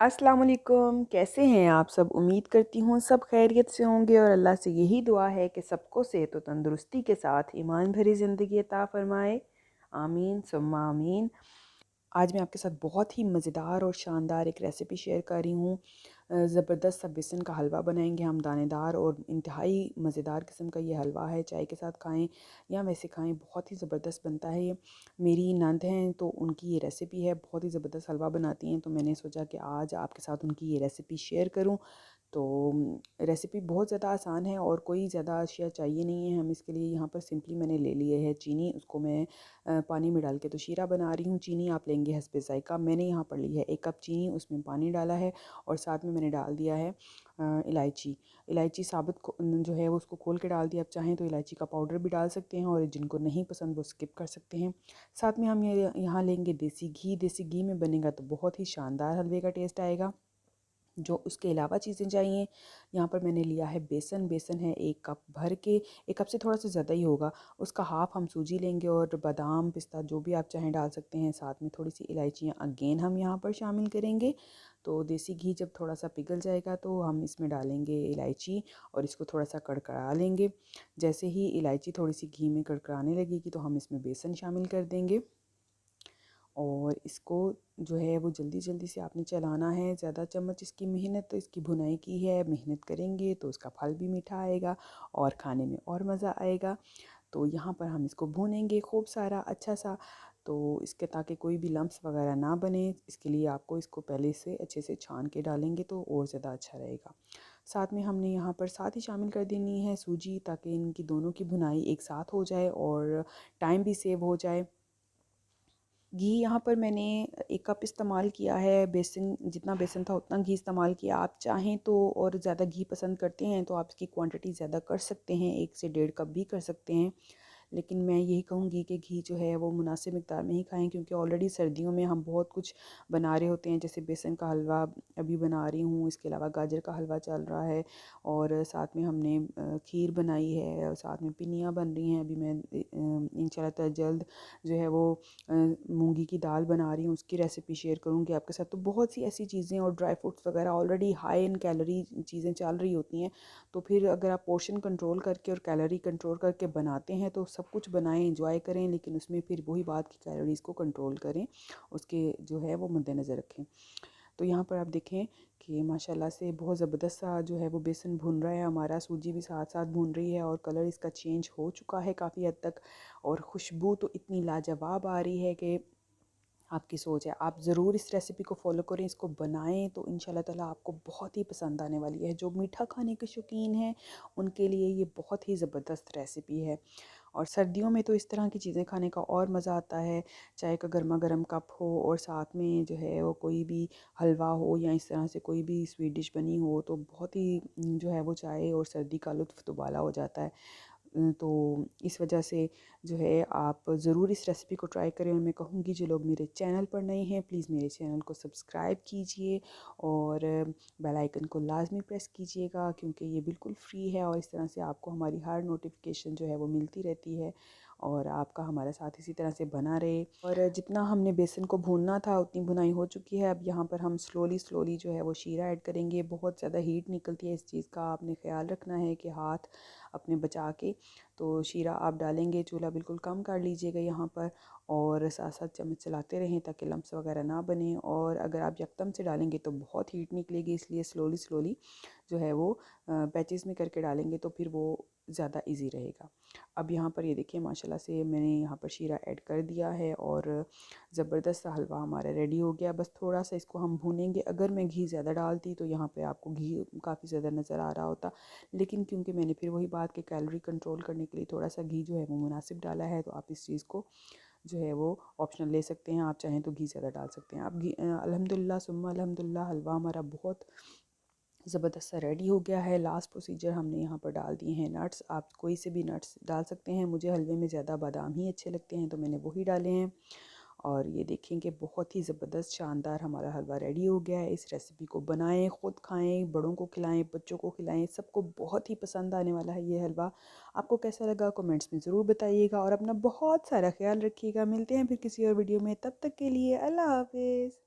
अस्सलाम वालेकुम, कैसे हैं आप सब? उम्मीद करती हूँ सब खैरियत से होंगे और अल्लाह से यही दुआ है कि सबको सेहत व तंदुरुस्ती के साथ ईमान भरी ज़िंदगी अता फ़रमाए। आमीन सुम्मा आमीन। आज मैं आपके साथ बहुत ही मज़ेदार और शानदार एक रेसिपी शेयर कर रही हूँ। ज़बरदस्त सा बेसन का हलवा बनाएंगे हम, दानेदार और इंतहाई मज़ेदार किस्म का ये हलवा है। चाय के साथ खाएं या वैसे खाएं, बहुत ही ज़बरदस्त बनता है ये। मेरी नंद हैं तो उनकी ये रेसिपी है, बहुत ही ज़बरदस्त हलवा बनाती हैं, तो मैंने सोचा कि आज आपके साथ उनकी ये रेसिपी शेयर करूँ। तो रेसिपी बहुत ज़्यादा आसान है और कोई ज़्यादा अशिया चाहिए नहीं है। हम इसके लिए यहाँ पर सिंपली मैंने ले लिए है चीनी, उसको मैं पानी में डाल के तो शीरा बना रही हूँ। चीनी आप लेंगे हस्बे ज़ायक़ा। मैंने यहाँ पर ली है 1 कप चीनी, उसमें पानी डाला है और साथ में मैंने डाल दिया है इलायची। इलायची साबुत जो है वो उसको खोल के डाल दिया। आप चाहें तो इलायची का पाउडर भी डाल सकते हैं और जिनको नहीं पसंद वो स्किप कर सकते हैं। साथ में हम ये यहाँ लेंगे देसी घी। देसी घी में बनेगा तो बहुत ही शानदार हलवे का टेस्ट आएगा। जो उसके अलावा चीज़ें चाहिए, यहाँ पर मैंने लिया है बेसन। बेसन है 1 कप भर के, 1 कप से थोड़ा सा ज़्यादा ही होगा। उसका हाफ़ हम सूजी लेंगे और बादाम पिस्ता जो भी आप चाहें डाल सकते हैं। साथ में थोड़ी सी इलायचियाँ अगेन हम यहाँ पर शामिल करेंगे। तो देसी घी जब थोड़ा सा पिघल जाएगा तो हम इसमें डालेंगे इलायची और इसको थोड़ा सा कड़कड़ा लेंगे। जैसे ही इलायची थोड़ी सी घी में कड़कड़ाने लगेगी तो हम इसमें बेसन शामिल कर देंगे और इसको जो है वो जल्दी जल्दी से आपने चलाना है। ज़्यादा चम्मच इसकी मेहनत तो इसकी भुनाई की है, मेहनत करेंगे तो उसका फल भी मीठा आएगा और खाने में और मज़ा आएगा। तो यहाँ पर हम इसको भूनेंगे खूब सारा अच्छा सा, तो इसके ताकि कोई भी लम्स वगैरह ना बने, इसके लिए आपको इसको पहले से अच्छे से छान के डालेंगे तो और ज़्यादा अच्छा रहेगा। साथ में हमने यहाँ पर साथ ही शामिल कर देनी है सूजी, ताकि इनकी दोनों की भुनाई एक साथ हो जाए और टाइम भी सेव हो जाए। घी यहाँ पर मैंने 1 कप इस्तेमाल किया है। बेसन जितना बेसन था उतना घी इस्तेमाल किया। आप चाहें तो और ज़्यादा घी पसंद करते हैं तो आप इसकी क्वांटिटी ज़्यादा कर सकते हैं, 1 से 1.5 कप भी कर सकते हैं। लेकिन मैं यही कहूँगी कि घी जो है वो मुनासिब मिक़दार में ही खाएँ, क्योंकि ऑलरेडी सर्दियों में हम बहुत कुछ बना रहे होते हैं। जैसे बेसन का हलवा अभी बना रही हूँ, इसके अलावा गाजर का हलवा चल रहा है और साथ में हमने खीर बनाई है और साथ में पिनियाँ बन रही हैं। अभी मैं इंशाल्लाह ताला जल्द जो है वो मूंगी की दाल बना रही हूँ, उसकी रेसिपी शेयर करूँगी आपके साथ। तो बहुत सी ऐसी चीज़ें और ड्राई फ्रूट्स वगैरह ऑलरेडी हाई इन कैलोरी चीज़ें चल रही होती हैं। तो फिर अगर आप पोर्शन कंट्रोल करके और कैलोरी कंट्रोल करके बनाते हैं तो सब कुछ बनाएं, इंजॉय करें, लेकिन उसमें फिर वही बात की कैलोरीज़ को कंट्रोल करें, उसके जो है वो मद्देनज़र रखें। तो यहाँ पर आप देखें कि माशाल्लाह से बहुत ज़बरदस्त सा जो है वो बेसन भुन रहा है हमारा, सूजी भी साथ साथ भुन रही है और कलर इसका चेंज हो चुका है काफ़ी हद तक और खुशबू तो इतनी लाजवाब आ रही है कि आपकी सोच है। आप ज़रूर इस रेसिपी को फॉलो करें, इसको बनाएं तो इंशाल्लाह ताला आपको बहुत ही पसंद आने वाली है। जो मीठा खाने के शौकीन हैं उनके लिए ये बहुत ही ज़बरदस्त रेसिपी है और सर्दियों में तो इस तरह की चीज़ें खाने का और मज़ा आता है। चाय का गर्मा गर्म कप हो और साथ में जो है वो कोई भी हलवा हो या इस तरह से कोई भी स्वीट डिश बनी हो तो बहुत ही जो है वो चाय और सर्दी का लुत्फ़ दुबाला हो जाता है। तो इस वजह से जो है आप ज़रूर इस रेसिपी को ट्राई करें और मैं कहूँगी जो लोग मेरे चैनल पर नए हैं प्लीज़ मेरे चैनल को सब्सक्राइब कीजिए और बेल आइकन को लाजमी प्रेस कीजिएगा, क्योंकि ये बिल्कुल फ्री है और इस तरह से आपको हमारी हर नोटिफिकेशन जो है वो मिलती रहती है और आपका हमारा साथ इसी तरह से बना रहे। और जितना हमने बेसन को भूनना था उतनी भुनाई हो चुकी है। अब यहाँ पर हम स्लोली स्लोली जो है वो शीरा ऐड करेंगे। बहुत ज़्यादा हीट निकलती है, इस चीज़ का आपने ख्याल रखना है कि हाथ अपने बचा के तो शीरा आप डालेंगे। चूल्हा बिल्कुल कम कर लीजिएगा यहाँ पर और साथ साथ चम्मच चलाते रहें ताकि लम्स वगैरह ना बने। और अगर आप यकदम से डालेंगे तो बहुत हीट निकलेगी, इसलिए स्लोली स्लोली जो है वो बैचेस में करके डालेंगे तो फिर वो ज़्यादा इजी रहेगा। अब यहाँ पर ये देखिए माशाल्लाह से मैंने यहाँ पर शीरा ऐड कर दिया है और ज़बरदस्त सा हलवा हमारा रेडी हो गया। बस थोड़ा सा इसको हम भूनेंगे। अगर मैं घी ज़्यादा डालती तो यहाँ पे आपको घी काफ़ी ज़्यादा नज़र आ रहा होता, लेकिन क्योंकि मैंने फिर वही बात कि कैलोरी कंट्रोल करने के लिए थोड़ा सा घी जो है वो मुनासिब डाला है, तो आप इस चीज़ को जो है वो ऑप्शनल ले सकते हैं। आप चाहें तो घी ज़्यादा डाल सकते हैं। आप घी अल्हम्दुलिल्लाह सुम्मा अल्हम्दुलिल्लाह हलवा हमारा बहुत ज़बरदस्त सा रेडी हो गया है। लास्ट प्रोसीजर हमने यहाँ पर डाल दिए हैं नट्स। आप कोई से भी नट्स डाल सकते हैं। मुझे हलवे में ज़्यादा बादाम ही अच्छे लगते हैं तो मैंने वही डाले हैं। और ये देखें कि बहुत ही ज़बरदस्त शानदार हमारा हलवा रेडी हो गया है। इस रेसिपी को बनाएं, ख़ुद खाएं, बड़ों को खिलाएं, बच्चों को खिलाएं, सबको बहुत ही पसंद आने वाला है ये हलवा। आपको कैसा लगा कमेंट्स में ज़रूर बताइएगा और अपना बहुत सारा ख्याल रखिएगा। मिलते हैं फिर किसी और वीडियो में, तब तक के लिए अल्लाह हाफ़िज़।